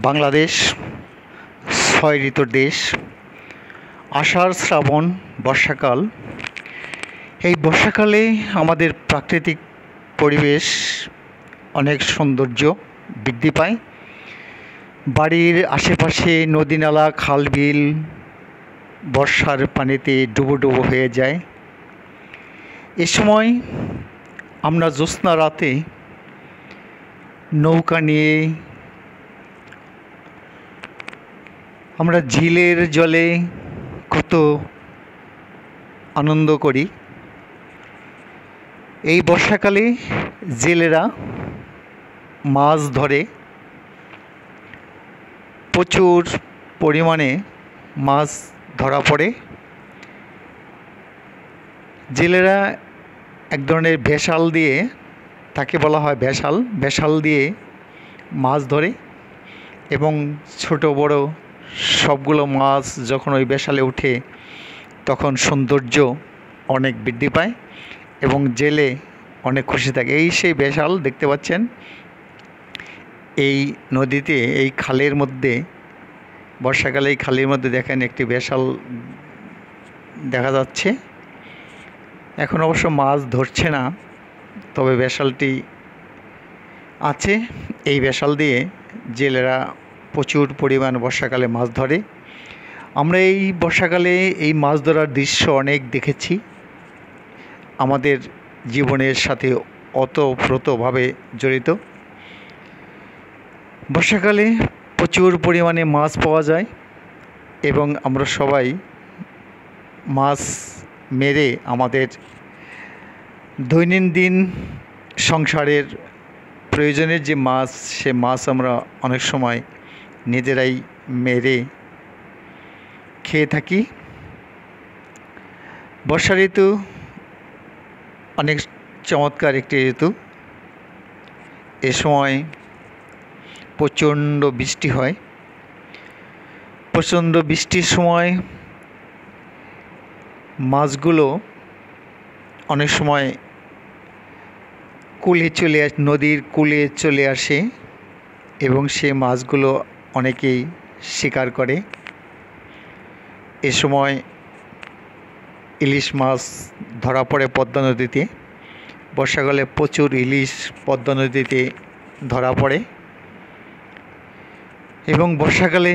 বাংলাদেশ ৬ ঋতুর দেশ। আষাঢ়, শ্রাবণ, বর্ষাকাল। এই বর্ষাকালে আমাদের প্রাকৃতিক পরিবেশ অনেক সৌন্দর্য বৃদ্ধি পায়। বাড়ির আশেপাশে নদী নালা খাল বিল বর্ষার পানিতে ডুবো ডুবো হয়ে যায়। এ সময় আমরা জ্যোৎস্না রাতে নৌকা নিয়ে আমরা ঝিলের জলে কত আনন্দ করি। এই বর্ষাকালে জেলেরা মাছ ধরে, প্রচুর পরিমাণে মাছ ধরা পড়ে। জেলেরা এক ধরনের ভেসাল দিয়ে, তাকে বলা হয় ভেসাল দিয়ে মাছ ধরে এবং ছোট বড় সবগুলো মাছ যখন ওই ভেসালে ওঠে তখন সৌন্দর্য অনেক বৃদ্ধি পায় এবং জেলে অনেক খুশি থাকে। এই সেই ভেসাল দেখতে পাচ্ছেন এই নদীতে, এই খালের মধ্যে, বর্ষাকালে এই খালের মধ্যে দেখেন একটি ভেসাল দেখা যাচ্ছে। এখন অবশ্য মাছ ধরছে না, তবে ভেসালটি আছে। এই ভেসাল দিয়ে জেলেরা প্রচুর পরিমাণ বর্ষাকালে মাছ ধরে। আমরা এই বর্ষাকালে এই মাছ ধরার দৃশ্য অনেক দেখেছি, আমাদের জীবনের সাথে ওতপ্রোতভাবে জড়িত। বর্ষাকালে প্রচুর পরিমাণে মাছ পাওয়া যায় এবং আমরা সবাই মাছ মেরে আমাদের দৈনন্দিন সংসারের প্রয়োজনের যে মাছ, সে মাছ আমরা অনেক সময় নিজেরাই মেরে খেয়ে থাকি। বর্ষা ঋতু অনেক চমৎকার একটি ঋতু। এ সময় প্রচণ্ড বৃষ্টি হয়। প্রচণ্ড বৃষ্টির সময় মাছগুলো অনেক সময় নদীর কূলে চলে আসে এবং সে মাছগুলো অনেকেই শিকার করে। এ সময় ইলিশ মাছ ধরা পড়ে পদ্মা নদীতে। বর্ষাকালে প্রচুর ইলিশ পদ্মা নদীতে ধরা পড়ে এবং বর্ষাকালে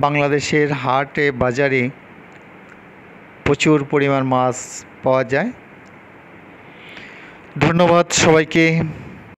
বাংলাদেশের হাটে বাজারে প্রচুর পরিমাণ মাছ পাওয়া যায়। ধন্যবাদ সবাইকে।